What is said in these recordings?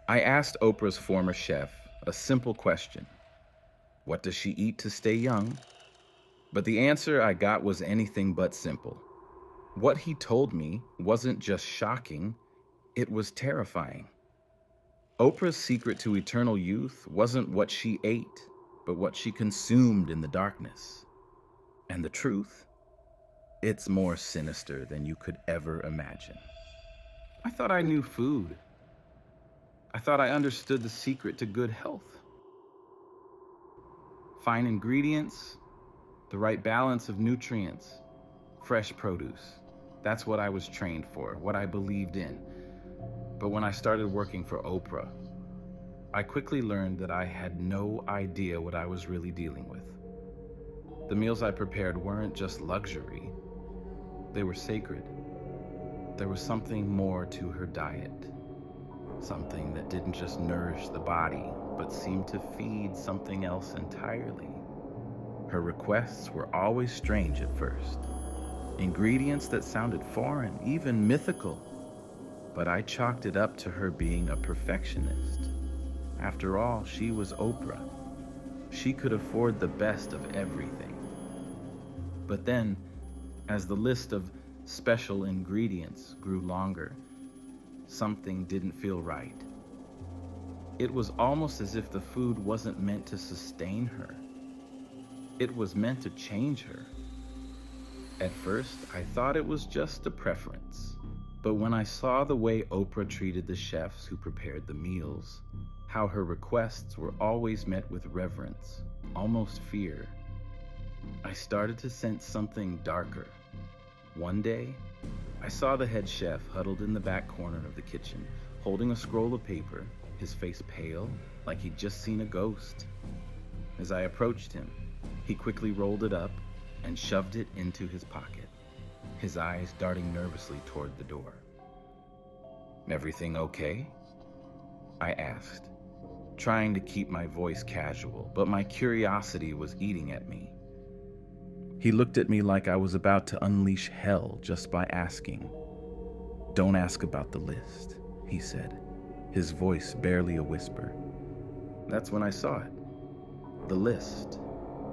I asked Oprah's former chef a simple question: what does she eat to stay young? But the answer I got was anything but simple. What he told me wasn't just shocking, it was terrifying. Oprah's secret to eternal youth wasn't what she ate, but what she consumed in the darkness. And the truth? It's more sinister than you could ever imagine. I thought I knew food. I thought I understood the secret to good health. Fine ingredients, the right balance of nutrients, fresh produce. That's what I was trained for, what I believed in. But when I started working for Oprah, I quickly learned that I had no idea what I was really dealing with. The meals I prepared weren't just luxury, they were sacred. There was something more to her diet, something that didn't just nourish the body, but seemed to feed something else entirely. Her requests were always strange at first. Ingredients that sounded foreign, even mythical. But I chalked it up to her being a perfectionist. After all, she was Oprah. She could afford the best of everything. But then, as the list of special ingredients grew longer, something didn't feel right. It was almost as if the food wasn't meant to sustain her. It was meant to change her. At first, I thought it was just a preference. But when I saw the way Oprah treated the chefs who prepared the meals, how her requests were always met with reverence, almost fear, I started to sense something darker. One day, I saw the head chef huddled in the back corner of the kitchen, holding a scroll of paper, his face pale, like he'd just seen a ghost. As I approached him, he quickly rolled it up and shoved it into his pocket, his eyes darting nervously toward the door. "Everything okay?" I asked, trying to keep my voice casual, but my curiosity was eating at me. He looked at me like I was about to unleash hell just by asking. "Don't ask about the list," he said, his voice barely a whisper. That's when I saw it. The list.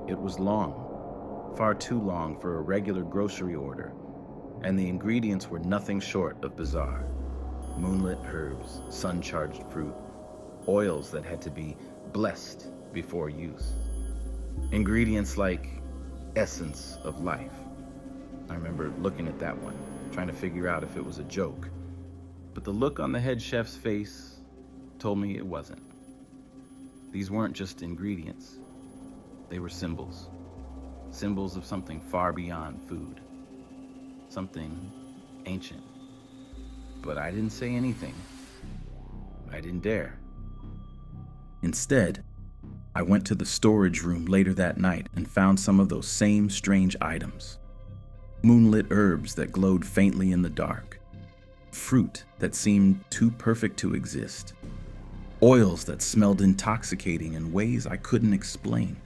It was long, far too long for a regular grocery order, and the ingredients were nothing short of bizarre. Moonlit herbs, sun-charged fruit, oils that had to be blessed before use. Ingredients like essence of life. I remember looking at that one, trying to figure out if it was a joke. But the look on the head chef's face told me it wasn't. These weren't just ingredients. They were symbols. Symbols of something far beyond food. Something ancient. But I didn't say anything. I didn't dare. Instead, I went to the storage room later that night and found some of those same strange items. Moonlit herbs that glowed faintly in the dark. Fruit that seemed too perfect to exist. Oils that smelled intoxicating in ways I couldn't explain.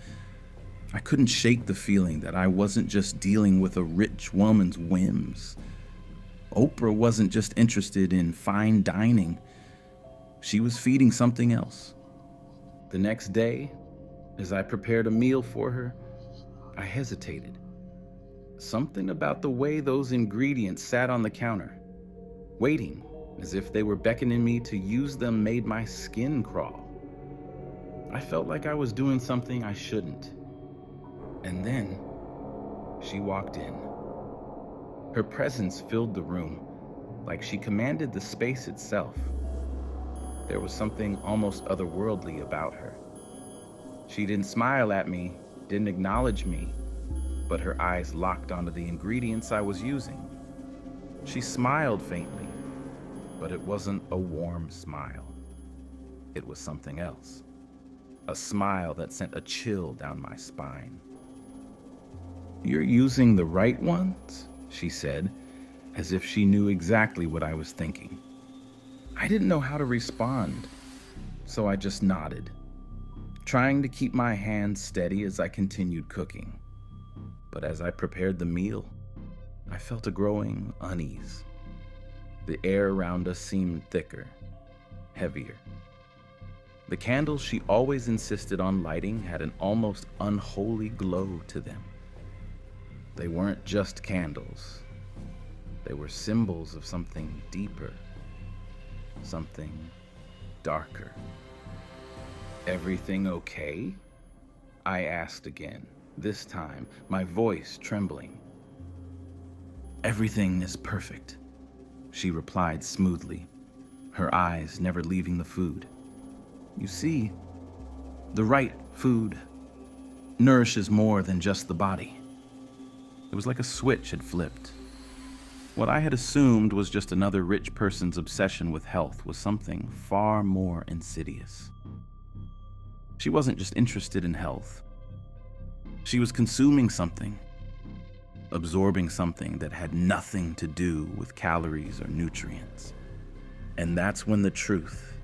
I couldn't shake the feeling that I wasn't just dealing with a rich woman's whims. Oprah wasn't just interested in fine dining. She was feeding something else. The next day, as I prepared a meal for her, I hesitated. Something about the way those ingredients sat on the counter, waiting as if they were beckoning me to use them, made my skin crawl. I felt like I was doing something I shouldn't. And then she walked in. Her presence filled the room, like she commanded the space itself. There was something almost otherworldly about her. She didn't smile at me, didn't acknowledge me, but her eyes locked onto the ingredients I was using. She smiled faintly, but it wasn't a warm smile. It was something else. A smile that sent a chill down my spine. "You're using the right ones?" she said, as if she knew exactly what I was thinking. I didn't know how to respond, so I just nodded, trying to keep my hands steady as I continued cooking. But as I prepared the meal, I felt a growing unease. The air around us seemed thicker, heavier. The candles she always insisted on lighting had an almost unholy glow to them. They weren't just candles. They were symbols of something deeper, something darker. "Everything okay?" I asked again, this time my voice trembling. "Everything is perfect," she replied smoothly, her eyes never leaving the food. "You see, the right food nourishes more than just the body." It was like a switch had flipped. What I had assumed was just another rich person's obsession with health was something far more insidious. She wasn't just interested in health. She was consuming something, absorbing something that had nothing to do with calories or nutrients. And that's when the truth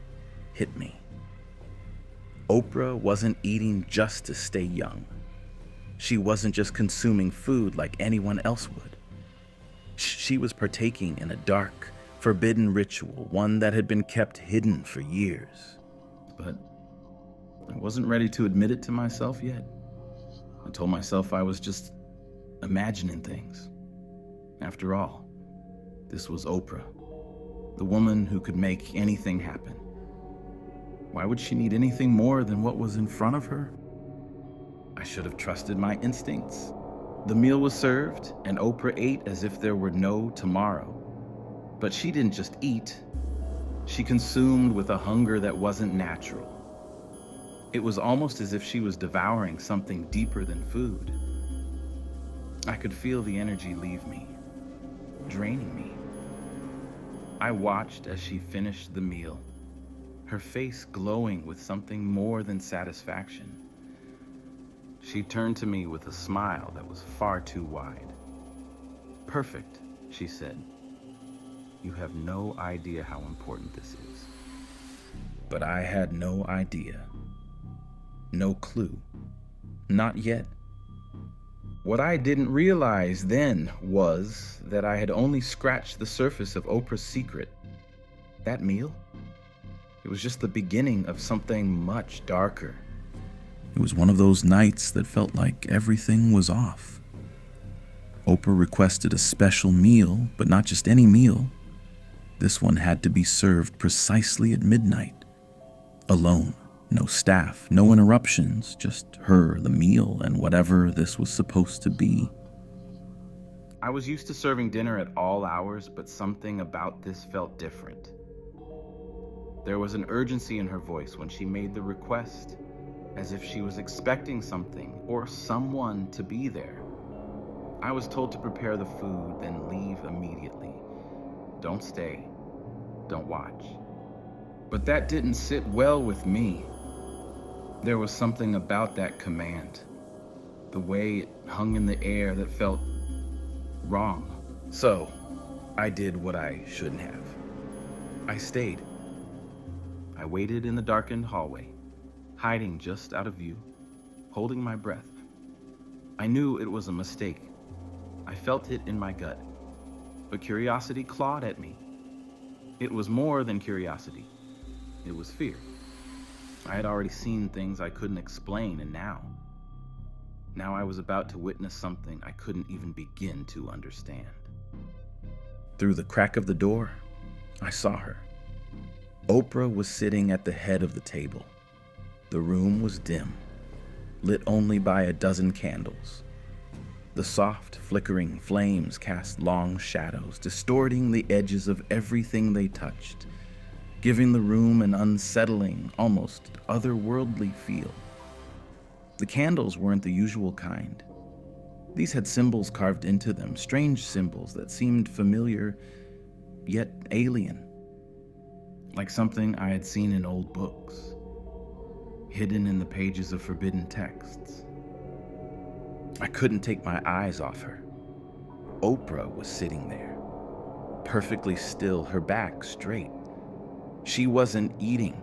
hit me. Oprah wasn't eating just to stay young. She wasn't just consuming food like anyone else would. She was partaking in a dark, forbidden ritual, one that had been kept hidden for years. But I wasn't ready to admit it to myself yet. I told myself I was just imagining things. After all, this was Oprah, the woman who could make anything happen. Why would she need anything more than what was in front of her? I should have trusted my instincts. The meal was served, and Oprah ate as if there were no tomorrow. But she didn't just eat. She consumed with a hunger that wasn't natural. It was almost as if she was devouring something deeper than food. I could feel the energy leave me, draining me. I watched as she finished the meal, her face glowing with something more than satisfaction. She turned to me with a smile that was far too wide. "Perfect," she said. "You have no idea how important this is." But I had no idea. No clue. Not yet. What I didn't realize then was that I had only scratched the surface of Oprah's secret. That meal? It was just the beginning of something much darker. It was one of those nights that felt like everything was off. Oprah requested a special meal, but not just any meal. This one had to be served precisely at midnight. Alone. No staff, no interruptions, just her, the meal, and whatever this was supposed to be. I was used to serving dinner at all hours, but something about this felt different. There was an urgency in her voice when she made the request, as if she was expecting something or someone to be there. I was told to prepare the food, then leave immediately. Don't stay. Don't watch. But that didn't sit well with me. There was something about that command, the way it hung in the air that felt wrong. So, I did what I shouldn't have. I stayed. I waited in the darkened hallway, hiding just out of view, holding my breath. I knew it was a mistake. I felt it in my gut. But curiosity clawed at me. It was more than curiosity. It was fear. I had already seen things I couldn't explain, and now I was about to witness something I couldn't even begin to understand. Through the crack of the door, I saw her. Oprah was sitting at the head of the table. The room was dim, lit only by a dozen candles. The soft, flickering flames cast long shadows, distorting the edges of everything they touched, giving the room an unsettling, almost otherworldly feel. The candles weren't the usual kind. These had symbols carved into them, strange symbols that seemed familiar, yet alien. Like something I had seen in old books, hidden in the pages of forbidden texts. I couldn't take my eyes off her. Oprah was sitting there, perfectly still, her back straight. She wasn't eating.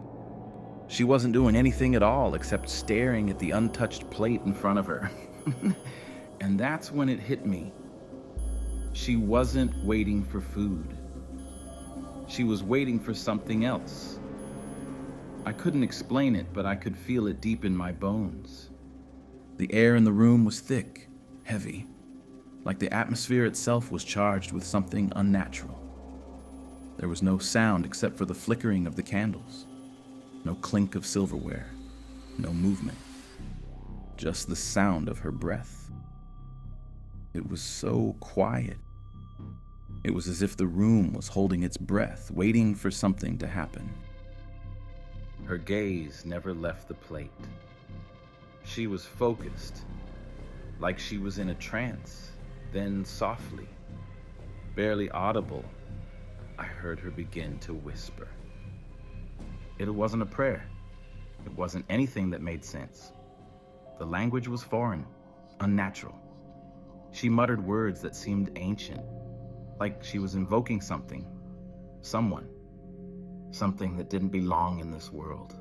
She wasn't doing anything at all except staring at the untouched plate in front of her. And that's when it hit me. She wasn't waiting for food. She was waiting for something else. I couldn't explain it, but I could feel it deep in my bones. The air in the room was thick, heavy, like the atmosphere itself was charged with something unnatural. There was no sound except for the flickering of the candles, no clink of silverware, no movement, just the sound of her breath. It was so quiet. It was as if the room was holding its breath, waiting for something to happen. Her gaze never left the plate. She was focused, like she was in a trance. Then softly, barely audible, I heard her begin to whisper. It wasn't a prayer. It wasn't anything that made sense. The language was foreign, unnatural. She muttered words that seemed ancient, like she was invoking something, someone, something that didn't belong in this world.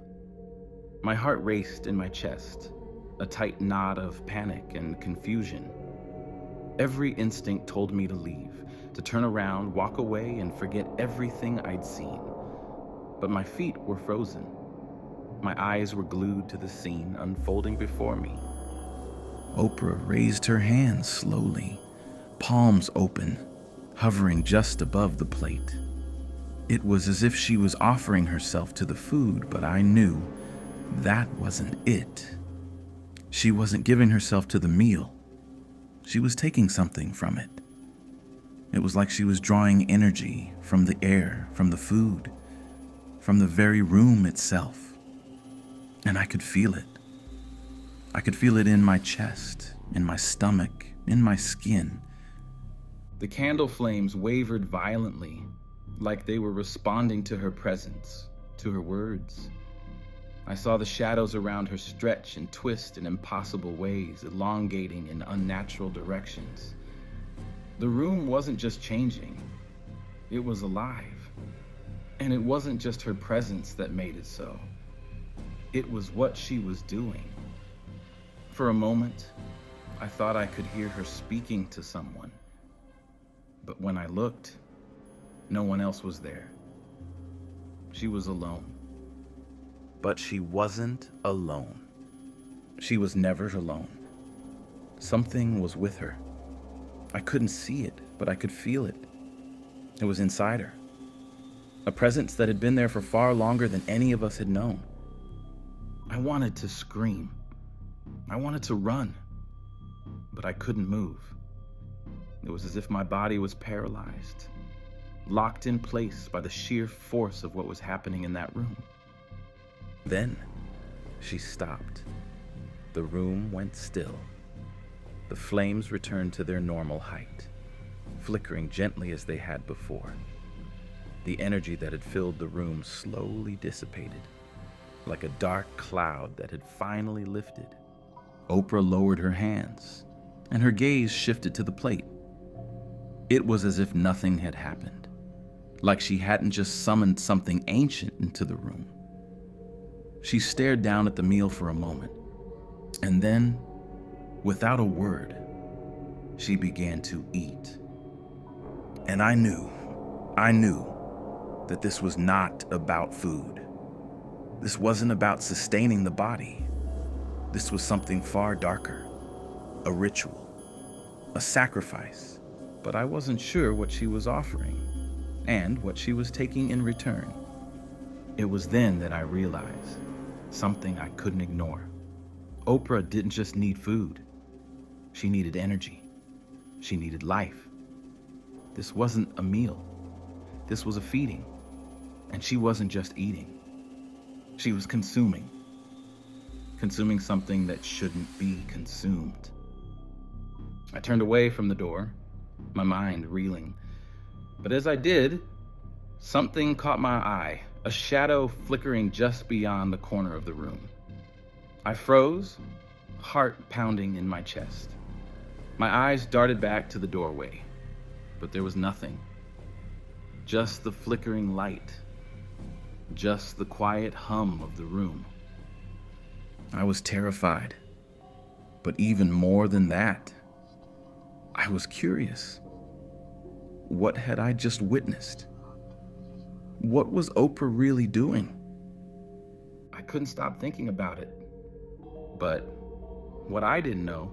My heart raced in my chest, a tight knot of panic and confusion. Every instinct told me to leave, to turn around, walk away, and forget everything I'd seen. But my feet were frozen. My eyes were glued to the scene unfolding before me. Oprah raised her hands slowly, palms open, hovering just above the plate. It was as if she was offering herself to the food, but I knew that wasn't it. She wasn't giving herself to the meal. She was taking something from it. It was like she was drawing energy from the air, from the food, from the very room itself. And I could feel it. I could feel it in my chest, in my stomach, in my skin. The candle flames wavered violently, like they were responding to her presence, to her words. I saw the shadows around her stretch and twist in impossible ways, elongating in unnatural directions. The room wasn't just changing, it was alive. And it wasn't just her presence that made it so. It was what she was doing. For a moment, I thought I could hear her speaking to someone. But when I looked, no one else was there. She was alone. But she wasn't alone. She was never alone. Something was with her. I couldn't see it, but I could feel it. It was inside her. A presence that had been there for far longer than any of us had known. I wanted to scream. I wanted to run, but I couldn't move. It was as if my body was paralyzed, locked in place by the sheer force of what was happening in that room. Then she stopped. The room went still. The flames returned to their normal height, flickering gently as they had before. The energy that had filled the room slowly dissipated, like a dark cloud that had finally lifted. Oprah lowered her hands, and her gaze shifted to the plate. It was as if nothing had happened, like she hadn't just summoned something ancient into the room. She stared down at the meal for a moment, and then, without a word, she began to eat. And I knew that this was not about food. This wasn't about sustaining the body. This was something far darker, a ritual, a sacrifice. But I wasn't sure what she was offering and what she was taking in return. It was then that I realized something I couldn't ignore. Oprah didn't just need food. She needed energy. She needed life. This wasn't a meal. This was a feeding. And she wasn't just eating. She was consuming something that shouldn't be consumed. I turned away from the door, my mind reeling. But as I did, something caught my eye, a shadow flickering just beyond the corner of the room. I froze, heart pounding in my chest. My eyes darted back to the doorway, but there was nothing. Just the flickering light, just the quiet hum of the room. I was terrified, but even more than that, I was curious. What had I just witnessed? What was Oprah really doing? I couldn't stop thinking about it. But what I didn't know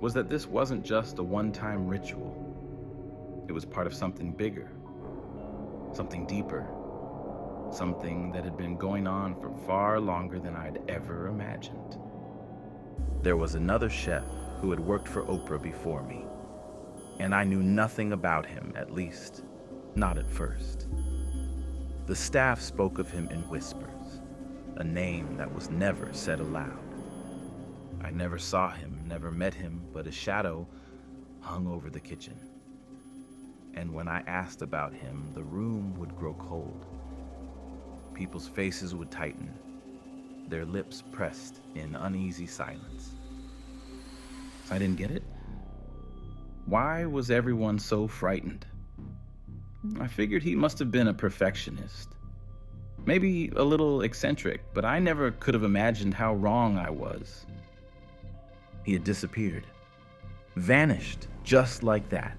was that this wasn't just a one-time ritual. It was part of something bigger, something deeper, something that had been going on for far longer than I'd ever imagined. There was another chef who had worked for Oprah before me, and I knew nothing about him, at least not at first. The staff spoke of him in whispers, a name that was never said aloud. I never saw him, never met him, but a shadow hung over the kitchen. And when I asked about him, the room would grow cold. People's faces would tighten, their lips pressed in uneasy silence. I didn't get it. Why was everyone so frightened? I figured he must have been a perfectionist. Maybe a little eccentric, but I never could have imagined how wrong I was. He had disappeared, vanished just like that.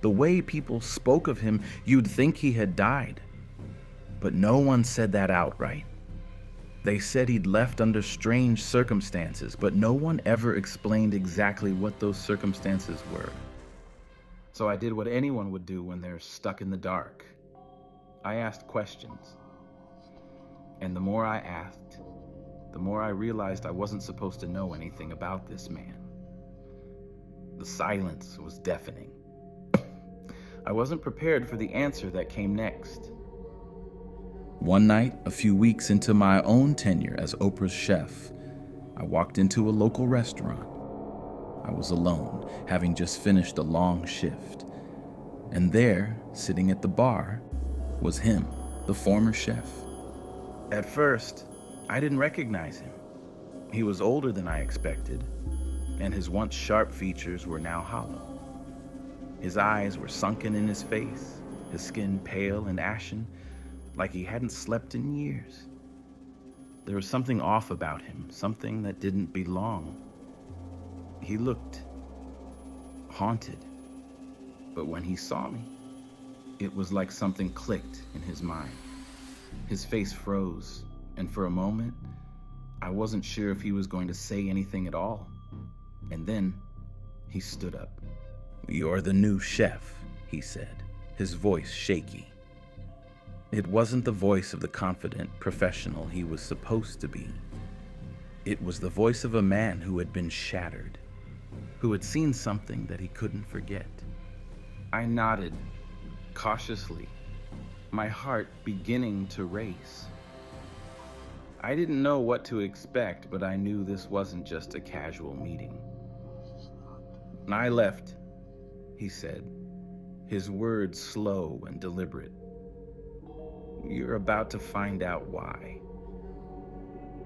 The way people spoke of him, you'd think he had died. But no one said that outright. They said he'd left under strange circumstances, but no one ever explained exactly what those circumstances were. So I did what anyone would do when they're stuck in the dark. I asked questions. And the more I asked, the more I realized I wasn't supposed to know anything about this man. The silence was deafening. I wasn't prepared for the answer that came next. One night, a few weeks into my own tenure as Oprah's chef, I walked into a local restaurant. I was alone, having just finished a long shift. And there, sitting at the bar, was him, the former chef. At first, I didn't recognize him. He was older than I expected, and his once sharp features were now hollow. His eyes were sunken in his face, his skin pale and ashen, like he hadn't slept in years. There was something off about him, something that didn't belong. He looked haunted, but when he saw me, it was like something clicked in his mind. His face froze, and for a moment, I wasn't sure if he was going to say anything at all. And then, he stood up. "You're the new chef," he said, his voice shaky. It wasn't the voice of the confident professional he was supposed to be. It was the voice of a man who had been shattered, who had seen something that he couldn't forget. I nodded, cautiously, my heart beginning to race. I didn't know what to expect, but I knew this wasn't just a casual meeting. "I left," he said, his words slow and deliberate. "You're about to find out why."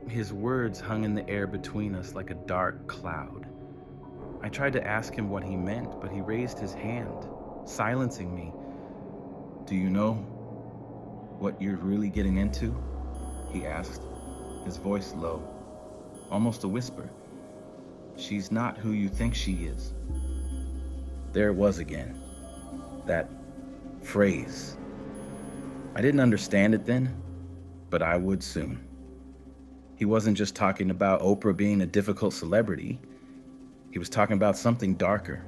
His words hung in the air between us like a dark cloud. I tried to ask him what he meant, but he raised his hand, silencing me. "Do you know what you're really getting into?" he asked, his voice low, almost a whisper. "She's not who you think she is." There it was again, that phrase. I didn't understand it then, but I would soon. He wasn't just talking about Oprah being a difficult celebrity. He was talking about something darker,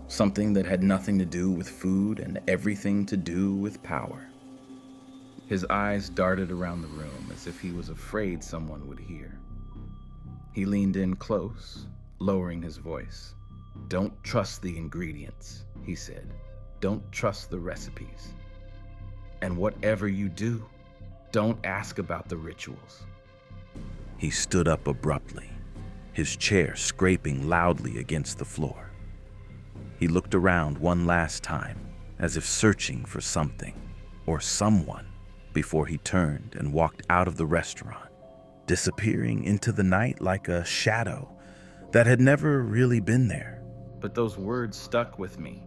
something that had nothing to do with food and everything to do with power. His eyes darted around the room as if he was afraid someone would hear. He leaned in close, lowering his voice. "Don't trust the ingredients," he said. "Don't trust the recipes. And whatever you do, don't ask about the rituals." He stood up abruptly, his chair scraping loudly against the floor. He looked around one last time, as if searching for something or someone, before he turned and walked out of the restaurant, disappearing into the night like a shadow that had never really been there. But those words stuck with me.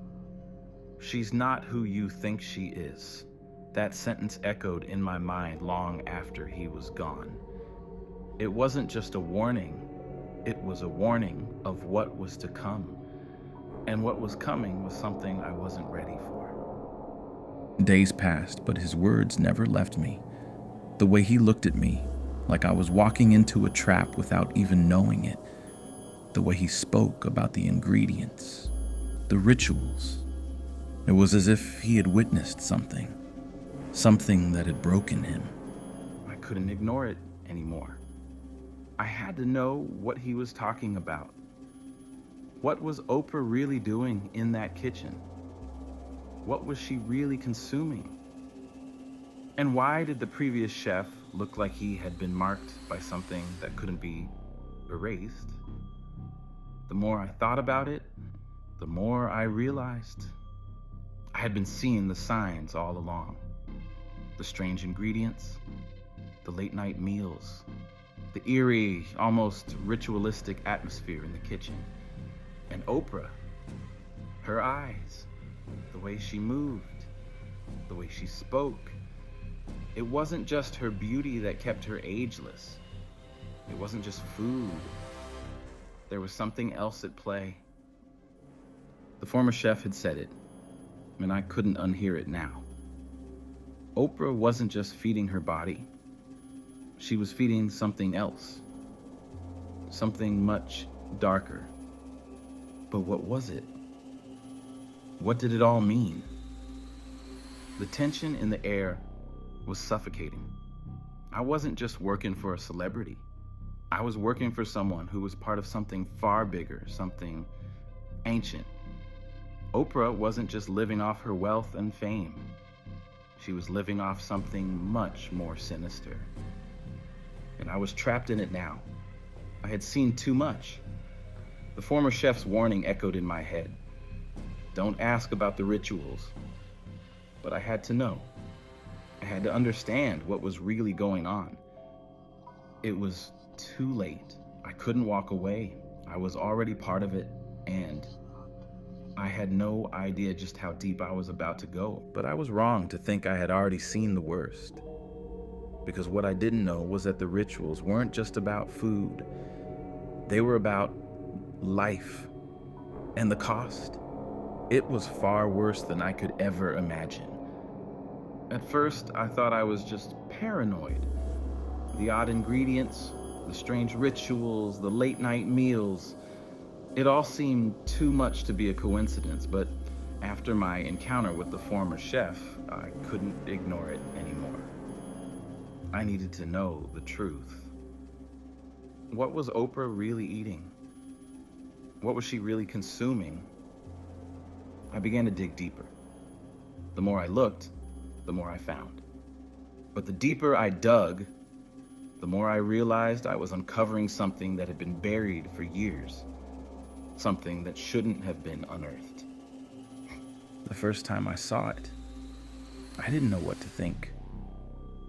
"She's not who you think she is." That sentence echoed in my mind long after he was gone. It wasn't just a warning, it was a warning of what was to come. And what was coming was something I wasn't ready for. Days passed, but his words never left me. The way he looked at me, like I was walking into a trap without even knowing it. The way he spoke about the ingredients, the rituals. It was as if he had witnessed something that had broken him. I couldn't ignore it anymore. I had to know what he was talking about. What was Oprah really doing in that kitchen? What was she really consuming? And why did the previous chef look like he had been marked by something that couldn't be erased? The more I thought about it, the more I realized I had been seeing the signs all along. The strange ingredients, the late night meals, the eerie, almost ritualistic atmosphere in the kitchen. And Oprah, her eyes, the way she moved, the way she spoke. It wasn't just her beauty that kept her ageless. It wasn't just food. There was something else at play. The former chef had said it, and I couldn't unhear it now. Oprah wasn't just feeding her body. She was feeding something else. Something much darker. But what was it? What did it all mean? The tension in the air was suffocating. I wasn't just working for a celebrity. I was working for someone who was part of something far bigger, something ancient. Oprah wasn't just living off her wealth and fame. She was living off something much more sinister. And I was trapped in it now. I had seen too much. The former chef's warning echoed in my head. Don't ask about the rituals. But I had to know. I had to understand what was really going on. It was too late. I couldn't walk away. I was already part of it, and I had no idea just how deep I was about to go. But I was wrong to think I had already seen the worst. Because what I didn't know was that the rituals weren't just about food. They were about life and the cost. It was far worse than I could ever imagine. At first, I thought I was just paranoid. The odd ingredients, the strange rituals, the late night meals, it all seemed too much to be a coincidence, but after my encounter with the former chef, I couldn't ignore it anymore. I needed to know the truth. What was Oprah really eating? What was she really consuming? I began to dig deeper. The more I looked, the more I found. But the deeper I dug, the more I realized I was uncovering something that had been buried for years. Something that shouldn't have been unearthed. The first time I saw it, I didn't know what to think.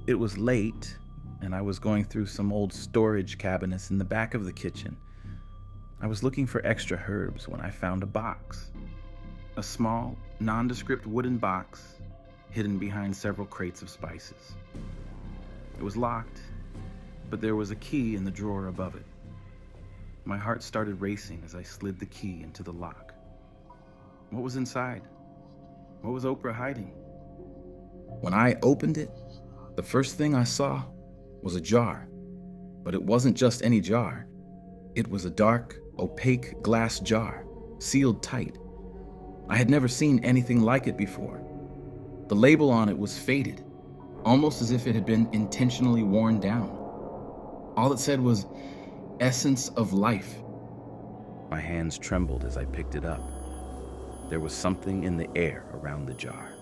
It was late, and I was going through some old storage cabinets in the back of the kitchen. I was looking for extra herbs when I found a box. A small, nondescript wooden box hidden behind several crates of spices. It was locked, but there was a key in the drawer above it. My heart started racing as I slid the key into the lock. What was inside? What was Oprah hiding? When I opened it, the first thing I saw was a jar. But it wasn't just any jar. It was a dark, opaque glass jar, sealed tight. I had never seen anything like it before. The label on it was faded, almost as if it had been intentionally worn down. All it said was, "Essence of life." My hands trembled as I picked it up. There was something in the air around the jar.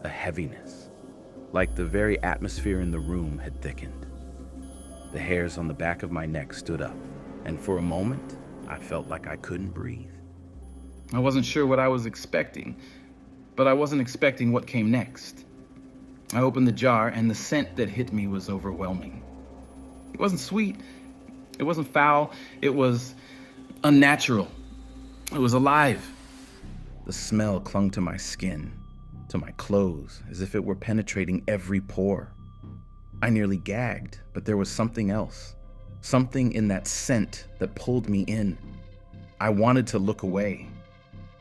A heaviness, like the very atmosphere in the room had thickened. The hairs on the back of my neck stood up, and for a moment, I felt like I couldn't breathe. I wasn't sure what I was expecting, but I wasn't expecting what came next. I opened the jar, and the scent that hit me was overwhelming. It wasn't sweet. It wasn't foul. It was unnatural. It was alive. The smell clung to my skin, to my clothes, as if it were penetrating every pore. I nearly gagged, but there was something else. Something in that scent that pulled me in. I wanted to look away.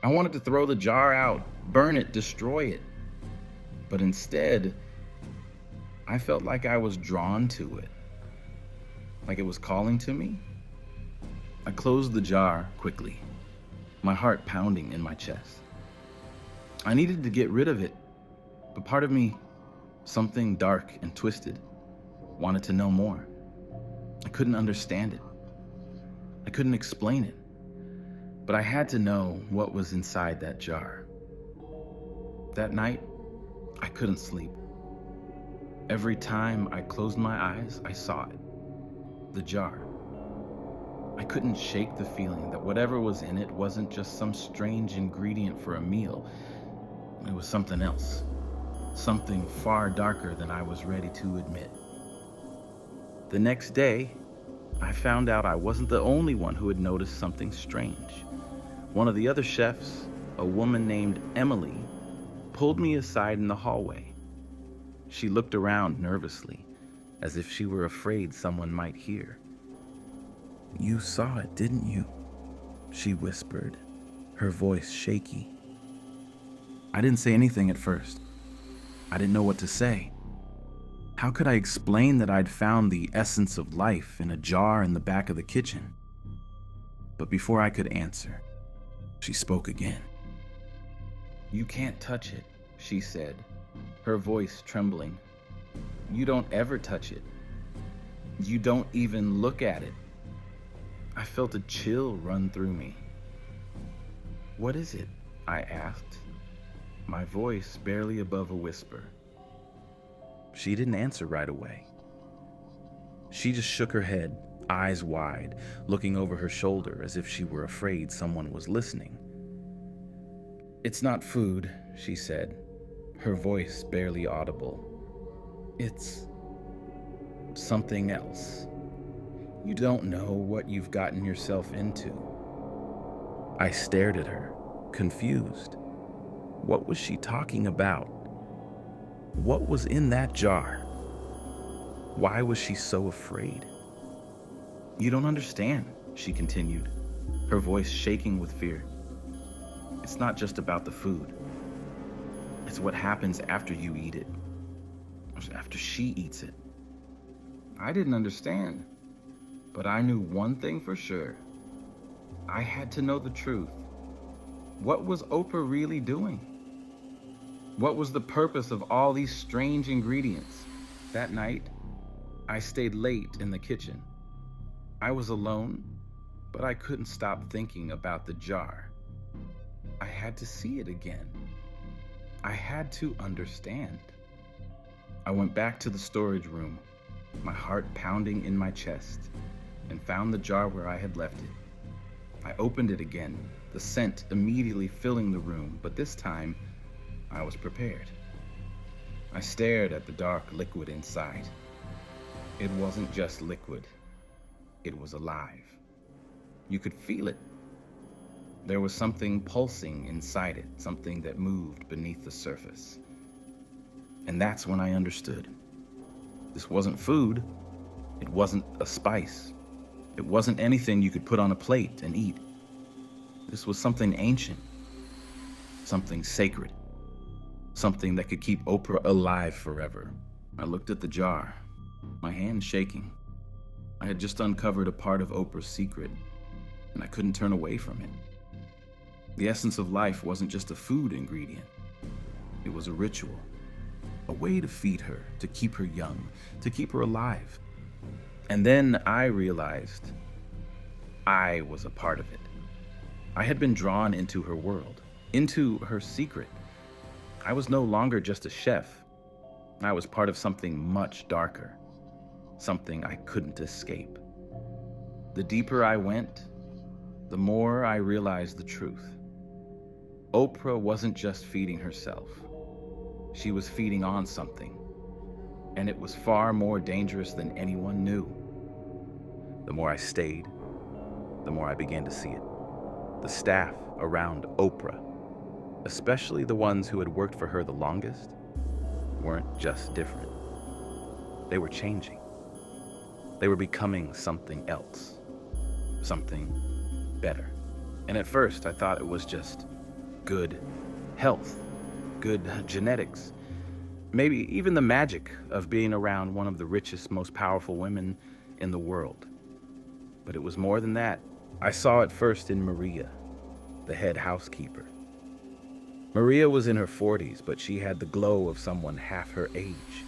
I wanted to throw the jar out, burn it, destroy it. But instead, I felt like I was drawn to it, like it was calling to me. I closed the jar quickly, my heart pounding in my chest. I needed to get rid of it, but part of me, something dark and twisted, wanted to know more. I couldn't understand it. I couldn't explain it, but I had to know what was inside that jar. That night, I couldn't sleep. Every time I closed my eyes, I saw it, the jar. I couldn't shake the feeling that whatever was in it wasn't just some strange ingredient for a meal. It was something else, something far darker than I was ready to admit. The next day, I found out I wasn't the only one who had noticed something strange. One of the other chefs, a woman named Emily, pulled me aside in the hallway. She looked around nervously, as if she were afraid someone might hear. "You saw it, didn't you?" she whispered, her voice shaky. I didn't say anything at first. I didn't know what to say. How could I explain that I'd found the essence of life in a jar in the back of the kitchen? But before I could answer, she spoke again. "You can't touch it," she said, her voice trembling. "You don't ever touch it. You don't even look at it." I felt a chill run through me. "What is it?" I asked, my voice barely above a whisper. She didn't answer right away. She just shook her head, eyes wide, looking over her shoulder as if she were afraid someone was listening. "It's not food," she said, her voice barely audible. "It's something else. You don't know what you've gotten yourself into." I stared at her, confused. What was she talking about? What was in that jar? Why was she so afraid? "You don't understand," she continued, her voice shaking with fear. "It's not just about the food. It's what happens after you eat it, after she eats it." I didn't understand, but I knew one thing for sure. I had to know the truth. What was Oprah really doing? What was the purpose of all these strange ingredients? That night, I stayed late in the kitchen. I was alone, but I couldn't stop thinking about the jar. I had to see it again. I had to understand. I went back to the storage room, my heart pounding in my chest, and found the jar where I had left it. I opened it again, the scent immediately filling the room, but this time, I was prepared. I stared at the dark liquid inside. It wasn't just liquid. It was alive. You could feel it. There was something pulsing inside it, something that moved beneath the surface. And that's when I understood. This wasn't food. It wasn't a spice. It wasn't anything you could put on a plate and eat. This was something ancient, something sacred, something that could keep Oprah alive forever. I looked at the jar, my hand shaking. I had just uncovered a part of Oprah's secret, and I couldn't turn away from it. The essence of life wasn't just a food ingredient. It was a ritual, a way to feed her, to keep her young, to keep her alive. And then I realized I was a part of it. I had been drawn into her world, into her secret. I was no longer just a chef. I was part of something much darker, something I couldn't escape. The deeper I went, the more I realized the truth. Oprah wasn't just feeding herself. She was feeding on something, and it was far more dangerous than anyone knew. The more I stayed, the more I began to see it. The staff around Oprah, especially the ones who had worked for her the longest, weren't just different. They were changing. They were becoming something else, something better. And at first, I thought it was just good health, good genetics. Maybe even the magic of being around one of the richest, most powerful women in the world. But it was more than that. I saw it first in Maria, the head housekeeper. Maria was in her 40s, but she had the glow of someone half her age.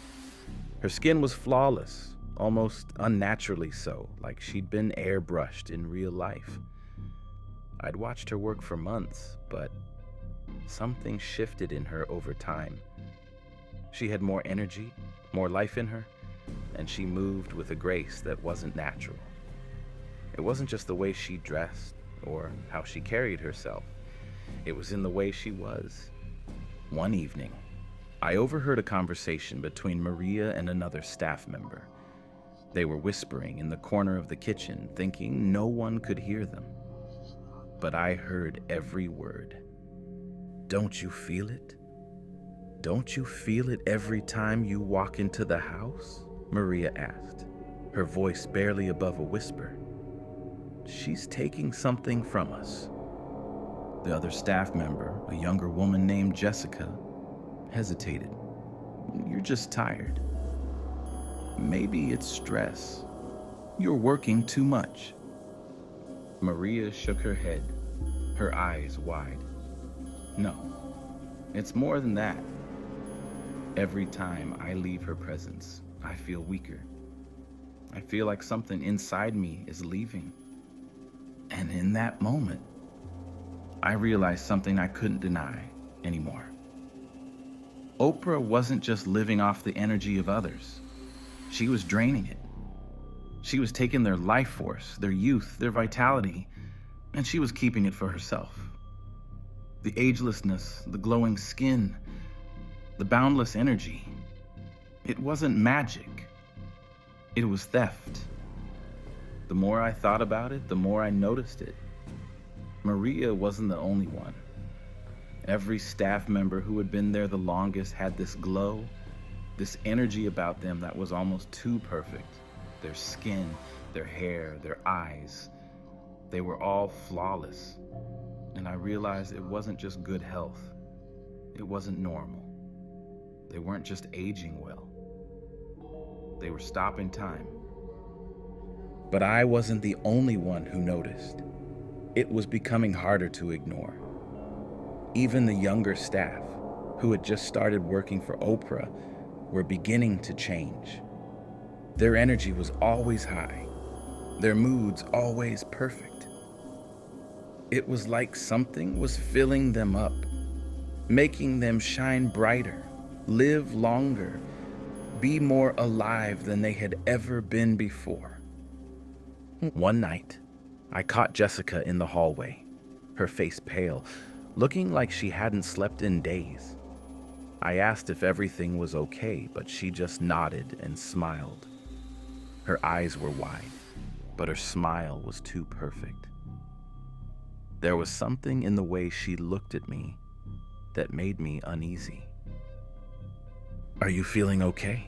Her skin was flawless, almost unnaturally so, like she'd been airbrushed in real life. I'd watched her work for months, but something shifted in her over time. She had more energy, more life in her, and she moved with a grace that wasn't natural. It wasn't just the way she dressed or how she carried herself. It was in the way she was. One evening, I overheard a conversation between Maria and another staff member. They were whispering in the corner of the kitchen, thinking no one could hear them. But I heard every word. "Don't you feel it? Don't you feel it every time you walk into the house?" Maria asked, her voice barely above a whisper. "She's taking something from us." The other staff member, a younger woman named Jessica, hesitated. "You're just tired. Maybe it's stress. You're working too much." Maria shook her head, her eyes wide. "No, it's more than that. Every time I leave her presence, I feel weaker. I feel like something inside me is leaving." And in that moment, I realized something I couldn't deny anymore. Oprah wasn't just living off the energy of others. She was draining it. She was taking their life force, their youth, their vitality, and she was keeping it for herself. The agelessness, the glowing skin, the boundless energy. It wasn't magic. It was theft. The more I thought about it, the more I noticed it. Maria wasn't the only one. Every staff member who had been there the longest had this glow, this energy about them that was almost too perfect. Their skin, their hair, their eyes, they were all flawless. And I realized it wasn't just good health. It wasn't normal. They weren't just aging well. They were stopping time. But I wasn't the only one who noticed. It was becoming harder to ignore. Even the younger staff, who had just started working for Oprah, were beginning to change. Their energy was always high, their moods always perfect. It was like something was filling them up, making them shine brighter, live longer, be more alive than they had ever been before. One night, I caught Jessica in the hallway, her face pale, looking like she hadn't slept in days. I asked if everything was okay, but she just nodded and smiled. Her eyes were wide, but her smile was too perfect. There was something in the way she looked at me that made me uneasy. "Are you feeling okay?"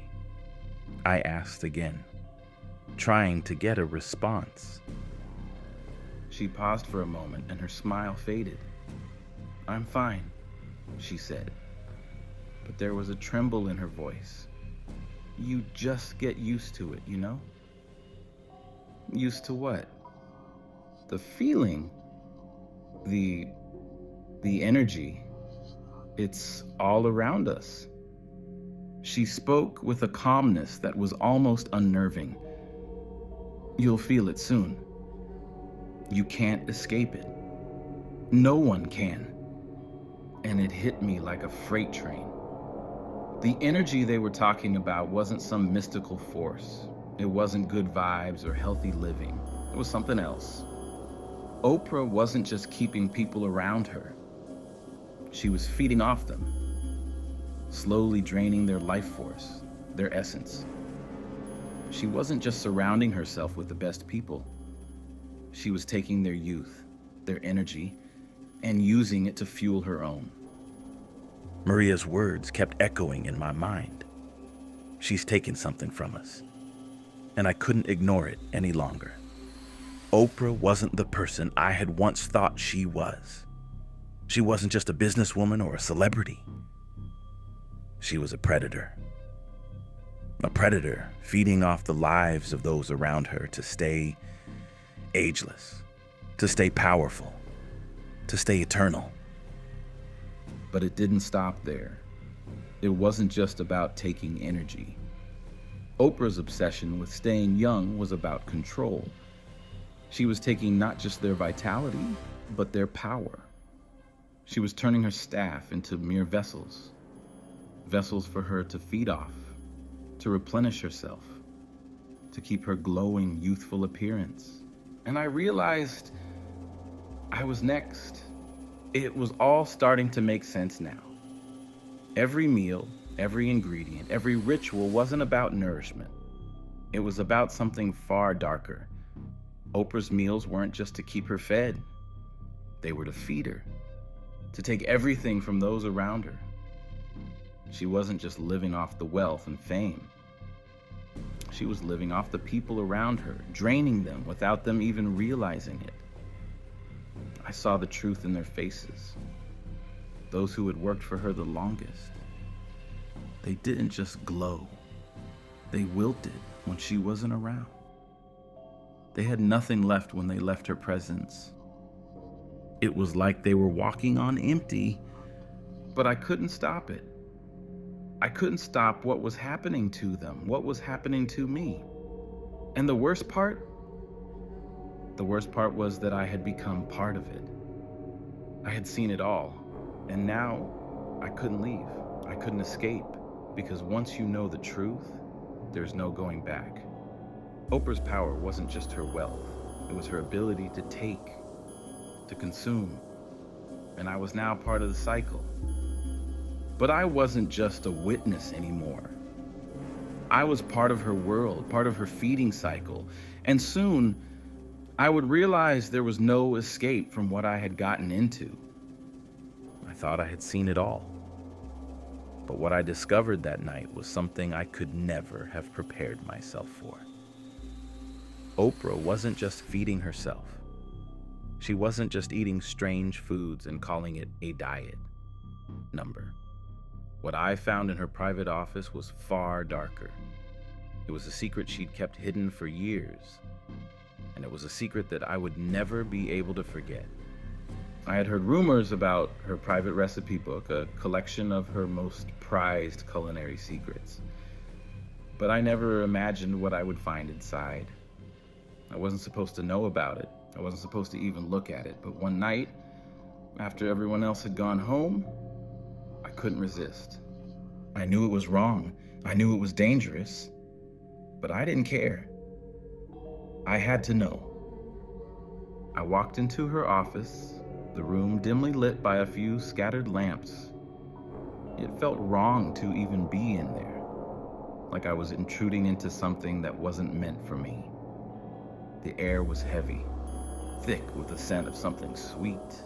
I asked again, trying to get a response. She paused for a moment and her smile faded. "I'm fine," she said, but there was a tremble in her voice. "You just get used to it, you know?" "Used to what?" "The feeling, the energy. It's all around us." She spoke with a calmness that was almost unnerving. "You'll feel it soon. You can't escape it. No one can." And it hit me like a freight train. The energy they were talking about wasn't some mystical force. It wasn't good vibes or healthy living. It was something else. Oprah wasn't just keeping people around her. She was feeding off them, slowly draining their life force, their essence. She wasn't just surrounding herself with the best people. She was taking their youth, their energy, and using it to fuel her own. Maria's words kept echoing in my mind. She's taken something from us. And I couldn't ignore it any longer. Oprah wasn't the person I had once thought she was. She wasn't just a businesswoman or a celebrity. She was a predator. A predator feeding off the lives of those around her to stay ageless, to stay powerful, to stay eternal. But it didn't stop there. It wasn't just about taking energy. Oprah's obsession with staying young was about control. She was taking not just their vitality, but their power. She was turning her staff into mere vessels for her to feed off, to replenish herself, to keep her glowing, youthful appearance. And I realized I was next. It was all starting to make sense now. Every meal, every ingredient, every ritual wasn't about nourishment. It was about something far darker. Oprah's meals weren't just to keep her fed. They were to feed her, to take everything from those around her. She wasn't just living off the wealth and fame. She was living off the people around her, draining them without them even realizing it. I saw the truth in their faces. Those who had worked for her the longest. They didn't just glow. They wilted when she wasn't around. They had nothing left when they left her presence. It was like they were walking on empty, but I couldn't stop it. I couldn't stop what was happening to them, what was happening to me. And the worst part was that I had become part of it. I had seen it all, and now I couldn't leave. I couldn't escape, because once you know the truth, there's no going back. Oprah's power wasn't just her wealth. It was her ability to take, to consume, and I was now part of the cycle. But I wasn't just a witness anymore. I was part of her world, part of her feeding cycle, and soon I would realize there was no escape from what I had gotten into. I thought I had seen it all. But what I discovered that night was something I could never have prepared myself for. Oprah wasn't just feeding herself. She wasn't just eating strange foods and calling it a diet number. What I found in her private office was far darker. It was a secret she'd kept hidden for years, and it was a secret that I would never be able to forget. I had heard rumors about her private recipe book, a collection of her most prized culinary secrets. But I never imagined what I would find inside. I wasn't supposed to know about it. I wasn't supposed to even look at it. But one night, after everyone else had gone home, I couldn't resist. I knew it was wrong. I knew it was dangerous. But I didn't care. I had to know. I walked into her office, the room dimly lit by a few scattered lamps. It felt wrong to even be in there, like I was intruding into something that wasn't meant for me. The air was heavy, thick with the scent of something sweet,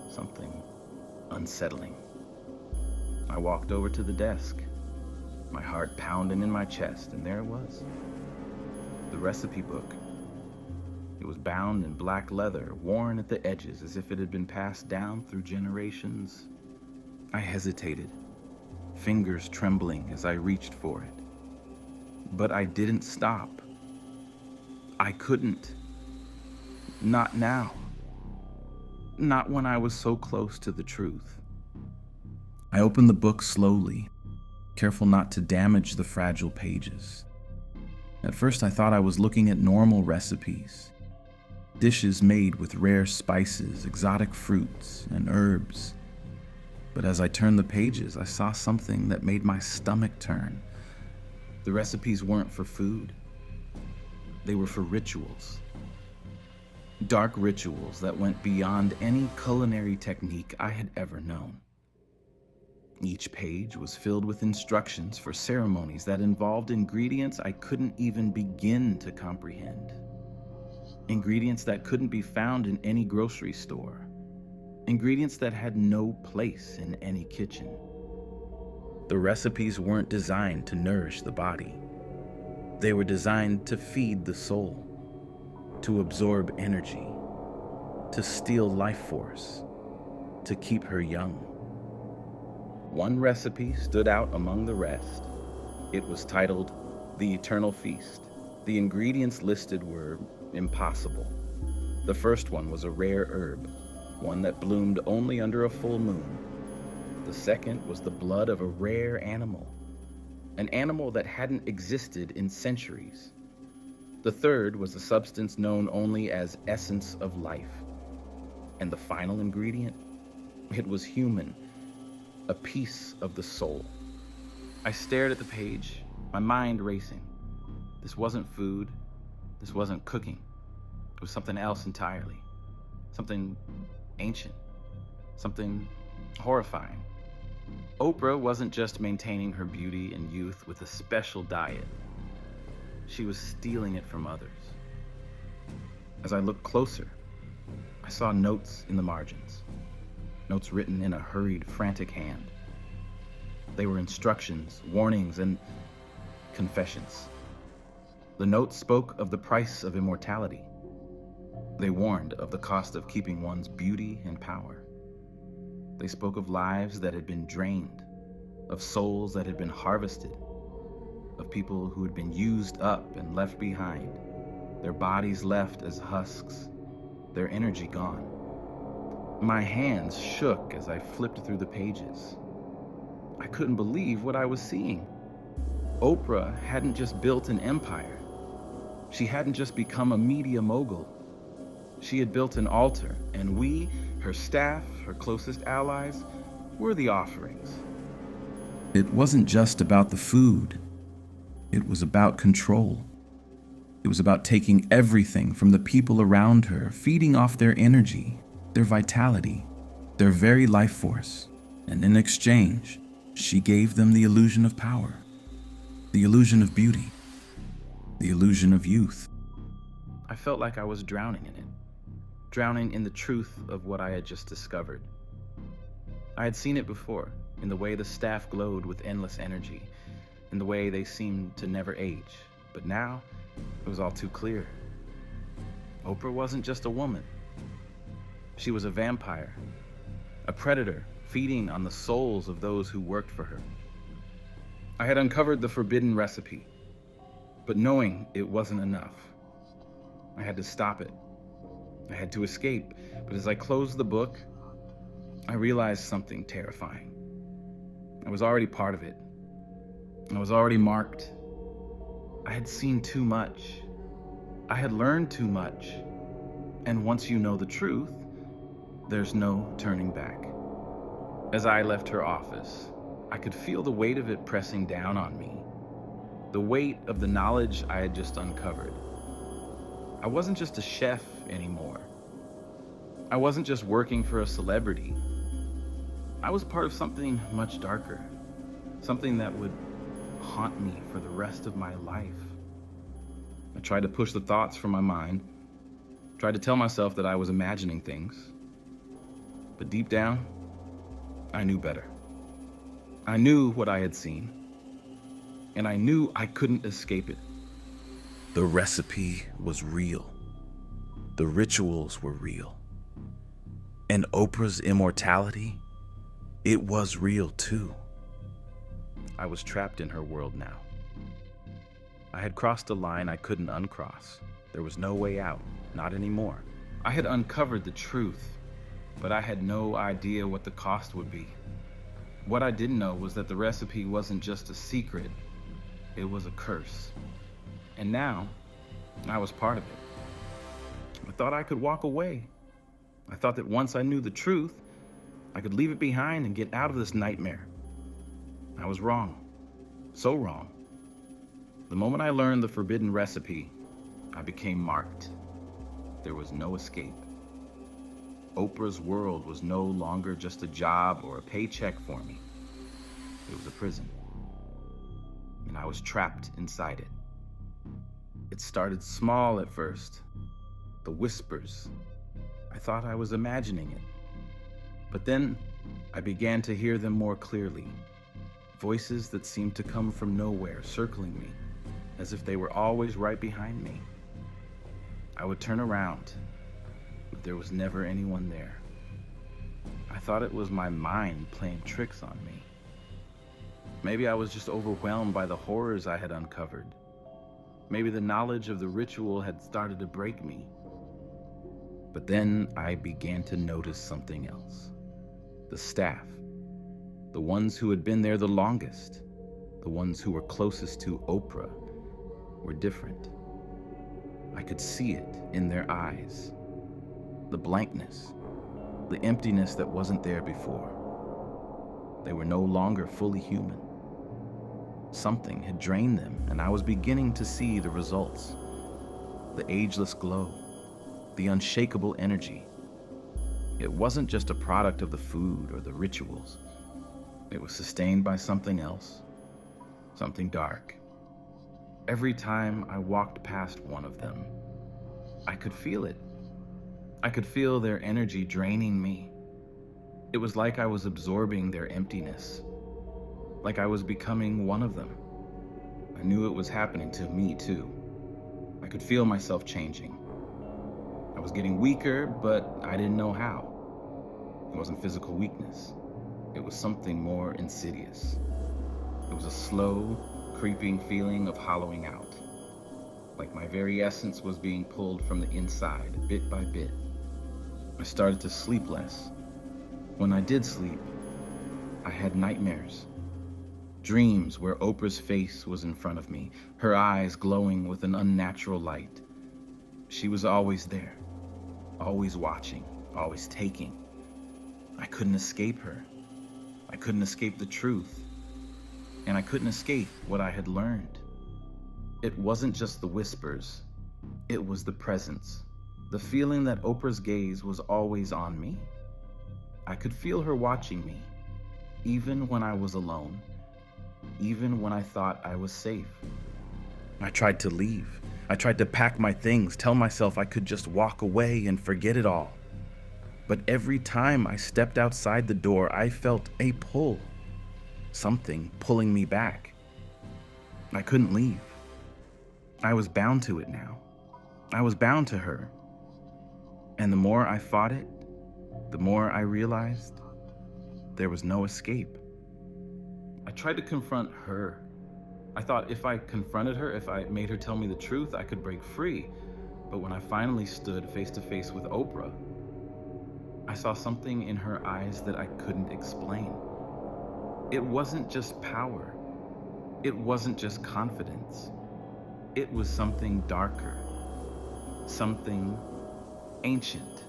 something unsettling. I walked over to the desk, my heart pounding in my chest, and there it was, the recipe book. It was bound in black leather, worn at the edges as if it had been passed down through generations. I hesitated, fingers trembling as I reached for it. But I didn't stop. I couldn't. Not now. Not when I was so close to the truth. I opened the book slowly, careful not to damage the fragile pages. At first I thought I was looking at normal recipes, dishes made with rare spices, exotic fruits, and herbs. But as I turned the pages, I saw something that made my stomach turn. The recipes weren't for food. They were for rituals. Dark rituals that went beyond any culinary technique I had ever known. Each page was filled with instructions for ceremonies that involved ingredients I couldn't even begin to comprehend. Ingredients that couldn't be found in any grocery store. Ingredients that had no place in any kitchen. The recipes weren't designed to nourish the body. They were designed to feed the soul, to absorb energy, to steal life force, to keep her young. One recipe stood out among the rest. It was titled The Eternal Feast. The ingredients listed were impossible. The first one was a rare herb, one that bloomed only under a full moon. The second was the blood of a rare animal, an animal that hadn't existed in centuries. The third was a substance known only as essence of life. And the final ingredient? It was human, a piece of the soul. I stared at the page, my mind racing. This wasn't food. This wasn't cooking. It was something else entirely. Something ancient. Something horrifying. Oprah wasn't just maintaining her beauty and youth with a special diet. She was stealing it from others. As I looked closer, I saw notes in the margins. Notes written in a hurried, frantic hand. They were instructions, warnings, and confessions. The notes spoke of the price of immortality. They warned of the cost of keeping one's beauty and power. They spoke of lives that had been drained, of souls that had been harvested, of people who had been used up and left behind, their bodies left as husks, their energy gone. My hands shook as I flipped through the pages. I couldn't believe what I was seeing. Oprah hadn't just built an empire. She hadn't just become a media mogul. She had built an altar, and we, her staff, her closest allies, were the offerings. It wasn't just about the food. It was about control. It was about taking everything from the people around her, feeding off their energy, their vitality, their very life force. And in exchange, she gave them the illusion of power, the illusion of beauty, the illusion of youth. I felt like I was drowning in it, drowning in the truth of what I had just discovered. I had seen it before, in the way the staff glowed with endless energy, in the way they seemed to never age. But now, it was all too clear. Oprah wasn't just a woman. She was a vampire, a predator feeding on the souls of those who worked for her. I had uncovered the forbidden recipe, but knowing it wasn't enough. I had to stop it. I had to escape, but as I closed the book, I realized something terrifying. I was already part of it. I was already marked. I had seen too much. I had learned too much. And once you know the truth, there's no turning back. As I left her office, I could feel the weight of it pressing down on me. The weight of the knowledge I had just uncovered. I wasn't just a chef anymore. I wasn't just working for a celebrity. I was part of something much darker. Something that would haunt me for the rest of my life. I tried to push the thoughts from my mind, tried to tell myself that I was imagining things. But deep down, I knew better. I knew what I had seen, and I knew I couldn't escape it. The recipe was real. The rituals were real. And Oprah's immortality, it was real too. I was trapped in her world now. I had crossed a line I couldn't uncross. There was no way out, not anymore. I had uncovered the truth, but I had no idea what the cost would be. What I didn't know was that the recipe wasn't just a secret, it was a curse. And now, I was part of it. I thought I could walk away. I thought that once I knew the truth, I could leave it behind and get out of this nightmare. I was wrong. So wrong. The moment I learned the forbidden recipe, I became marked. There was no escape. Oprah's world was no longer just a job or a paycheck for me. It was a prison. And I was trapped inside it. It started small at first. The whispers. I thought I was imagining it. But then I began to hear them more clearly. Voices that seemed to come from nowhere, circling me, as if they were always right behind me. I would turn around, but there was never anyone there. I thought it was my mind playing tricks on me. Maybe I was just overwhelmed by the horrors I had uncovered. Maybe the knowledge of the ritual had started to break me. But then I began to notice something else. The staff, the ones who had been there the longest, the ones who were closest to Oprah, were different. I could see it in their eyes. The blankness, the emptiness that wasn't there before. They were no longer fully human. Something had drained them, and I was beginning to see the results. The ageless glow, the unshakable energy. It wasn't just a product of the food or the rituals. It was sustained by something else, something dark. Every time I walked past one of them, I could feel it. I could feel their energy draining me. It was like I was absorbing their emptiness, like I was becoming one of them. I knew it was happening to me too. I could feel myself changing. I was getting weaker, but I didn't know how. It wasn't physical weakness. It was something more insidious. It was a slow, creeping feeling of hollowing out, like my very essence was being pulled from the inside, bit by bit. I started to sleep less. When I did sleep, I had nightmares. Dreams where Oprah's face was in front of me, her eyes glowing with an unnatural light. She was always there, always watching, always taking. I couldn't escape her. I couldn't escape the truth. And I couldn't escape what I had learned. It wasn't just the whispers. It was the presence. The feeling that Oprah's gaze was always on me. I could feel her watching me, even when I was alone, even when I thought I was safe. I tried to leave. I tried to pack my things, tell myself I could just walk away and forget it all. But every time I stepped outside the door, I felt a pull. Something pulling me back. I couldn't leave. I was bound to it now. I was bound to her. And the more I fought it, the more I realized there was no escape. I tried to confront her. I thought if I confronted her, if I made her tell me the truth, I could break free. But when I finally stood face to face with Oprah, I saw something in her eyes that I couldn't explain. It wasn't just power. It wasn't just confidence. It was something darker, something ancient.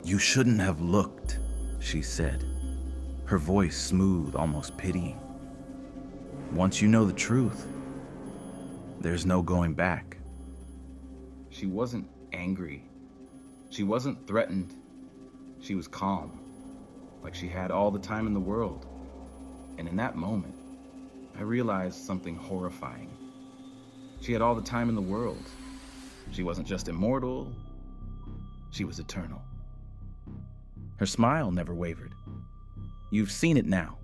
"You shouldn't have looked," she said, her voice smooth, almost pitying. "Once you know the truth, there's no going back." She wasn't angry. She wasn't threatened. She was calm, like she had all the time in the world. And in that moment, I realized something horrifying. She had all the time in the world. She wasn't just immortal, she was eternal. Her smile never wavered. "You've seen it now.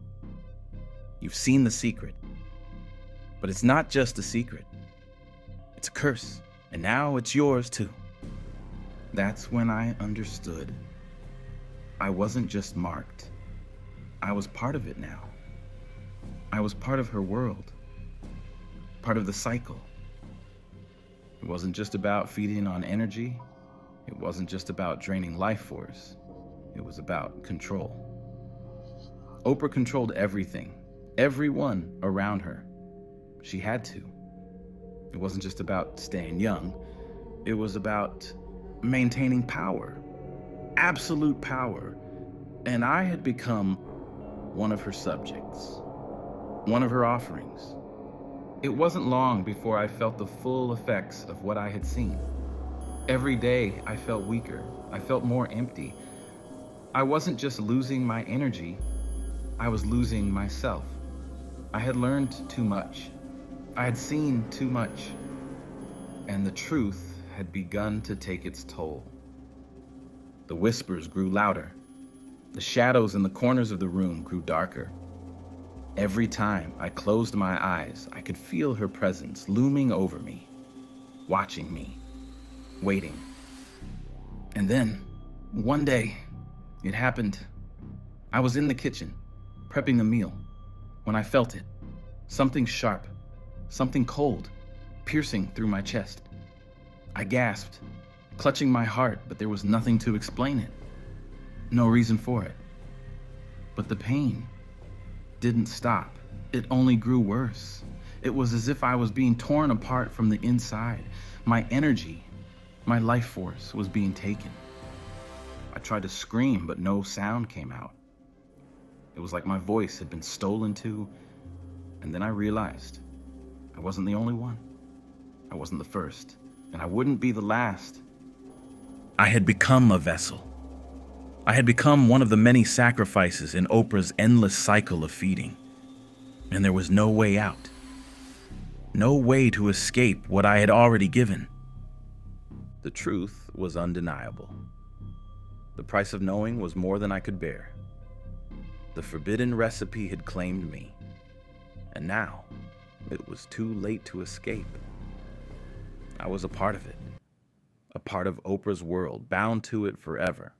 You've seen the secret. But it's not just a secret. It's a curse, and now it's yours too." That's when I understood. I wasn't just marked. I was part of it now. I was part of her world, part of the cycle. It wasn't just about feeding on energy. It wasn't just about draining life force. It was about control. Oprah controlled everything, everyone around her. She had to. It wasn't just about staying young. It was about maintaining power, absolute power. And I had become one of her subjects, one of her offerings. It wasn't long before I felt the full effects of what I had seen. Every day I felt weaker. I felt more empty. I wasn't just losing my energy, I was losing myself. I had learned too much. I had seen too much. And the truth had begun to take its toll. The whispers grew louder. The shadows in the corners of the room grew darker. Every time I closed my eyes, I could feel her presence looming over me, watching me, waiting. And then, one day, it happened. I was in the kitchen, prepping a meal, when I felt it. Something sharp, something cold, piercing through my chest. I gasped, clutching my heart, but there was nothing to explain it. No reason for it. But the pain didn't stop. It only grew worse. It was as if I was being torn apart from the inside. My energy, my life force was being taken. I tried to scream, but no sound came out. It was like my voice had been stolen too, and then I realized I wasn't the only one. I wasn't the first, and I wouldn't be the last. I had become a vessel. I had become one of the many sacrifices in Oprah's endless cycle of feeding, and there was no way out. No way to escape what I had already given. The truth was undeniable. The price of knowing was more than I could bear. The forbidden recipe had claimed me, and now it was too late to escape. I was a part of it, a part of Oprah's world, bound to it forever.